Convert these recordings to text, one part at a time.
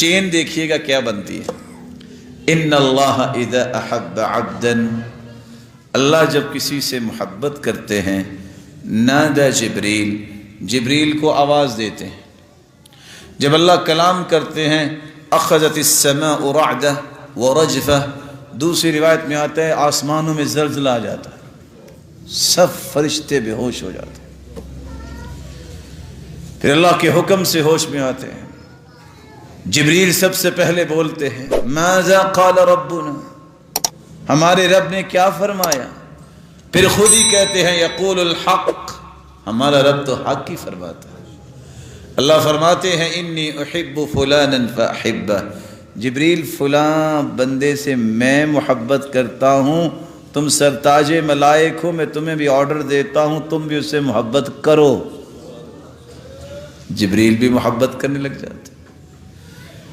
چین دیکھیے گا کیا بنتی ہے. ان اللہ اذا احب عبدا، اللہ جب کسی سے محبت کرتے ہیں، نادى جبریل، جبریل کو آواز دیتے ہیں. جب اللہ کلام کرتے ہیں اخذت السماء رعدہ ورجفہ، دوسری روایت میں آتا ہے آسمانوں میں زلزلہ آ جاتا ہے، سب فرشتے بے ہوش ہو جاتے ہیں. پھر اللہ کے حکم سے ہوش میں آتے ہیں. جبریل سب سے پہلے بولتے ہیں ماذا قال ربنا، ہمارے رب نے کیا فرمایا. پھر خود ہی کہتے ہیں یقول الحق، ہمارا رب تو حق ہی فرماتا ہے. اللہ فرماتے ہیں انی احب فلانا فاحبہ، جبریل فلاں بندے سے میں محبت کرتا ہوں، تم سرتاج ملائک ہو، میں تمہیں بھی آرڈر دیتا ہوں تم بھی اس سے محبت کرو. جبریل بھی محبت کرنے لگ جاتے.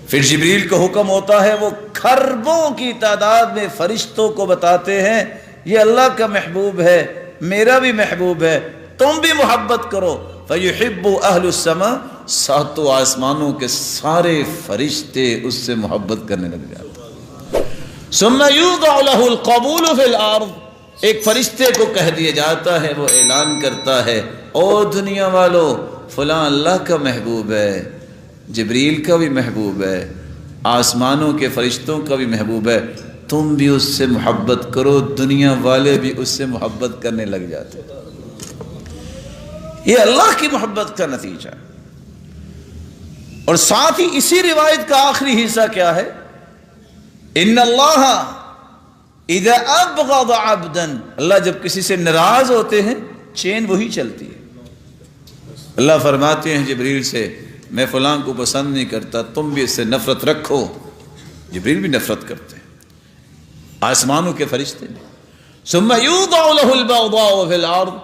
پھر جبریل کو حکم ہوتا ہے، وہ کھربوں کی تعداد میں فرشتوں کو بتاتے ہیں یہ اللہ کا محبوب ہے، میرا بھی محبوب ہے، تم بھی محبت کرو. فَيُحِبُّ أَهْلُ السَّمَاءِ، ساتوں آسمانوں کے سارے فرشتے اس سے محبت کرنے لگ جاتے. ثُمَّ يُوضَعُ لَهُ الْقَبُولُ فِي الْأَرْضِ، ایک فرشتے کو کہہ دیا جاتا ہے، وہ اعلان کرتا ہے او دنیا والو، فلاں اللہ کا محبوب ہے، جبریل کا بھی محبوب ہے، آسمانوں کے فرشتوں کا بھی محبوب ہے، تم بھی اس سے محبت کرو. دنیا والے بھی اس سے محبت کرنے لگ جاتے. یہ اللہ کی محبت کا نتیجہ. اور ساتھ ہی اسی روایت کا آخری حصہ کیا ہے، ان اللہ اذا ابغض عبدا، اللہ جب کسی سے ناراض ہوتے ہیں چین وہی چلتی ہے. اللہ فرماتے ہیں جبریل سے میں فلاں کو پسند نہیں کرتا، تم بھی اس سے نفرت رکھو. جبریل بھی نفرت کرتے ہیں، آسمانوں کے فرشتے بھی. ثم یوضع له البغضاء فی الارض،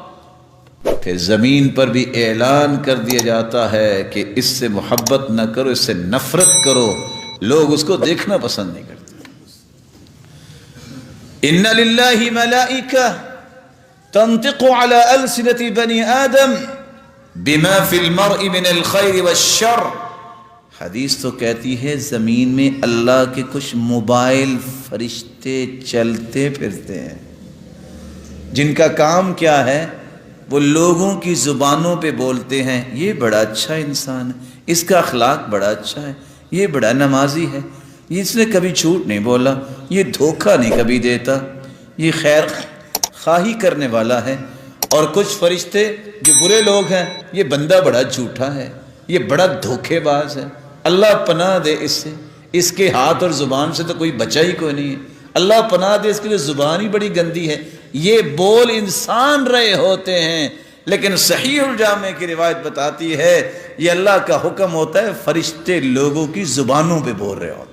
پھر زمین پر بھی اعلان کر دیا جاتا ہے کہ اس سے محبت نہ کرو، اس سے نفرت کرو. لوگ اس کو دیکھنا پسند نہیں کرتے. ان للہ ملائکہ تنطق علی السنۃ بنی آدم بما فی المرء من الخیر والشر، حدیث تو کہتی ہے زمین میں اللہ کے کچھ موبائل فرشتے چلتے پھرتے ہیں جن کا کام کیا ہے، وہ لوگوں کی زبانوں پہ بولتے ہیں یہ بڑا اچھا انسان ہے، اس کا اخلاق بڑا اچھا ہے، یہ بڑا نمازی ہے، اس نے کبھی جھوٹ نہیں بولا، یہ دھوکہ نہیں کبھی دیتا، یہ خیر خواہی کرنے والا ہے. اور کچھ فرشتے جو برے لوگ ہیں، یہ بندہ بڑا جھوٹا ہے، یہ بڑا دھوکے باز ہے، اللہ پناہ دے اس سے، اس کے ہاتھ اور زبان سے تو کوئی بچا ہی کوئی نہیں ہے، اللہ پناہ دے اس کی زبان ہی بڑی گندی ہے. یہ بول انسان رہے ہوتے ہیں، لیکن صحیح الجامع کی روایت بتاتی ہے یہ اللہ کا حکم ہوتا ہے، فرشتے لوگوں کی زبانوں پہ بول رہے ہوتے ہیں.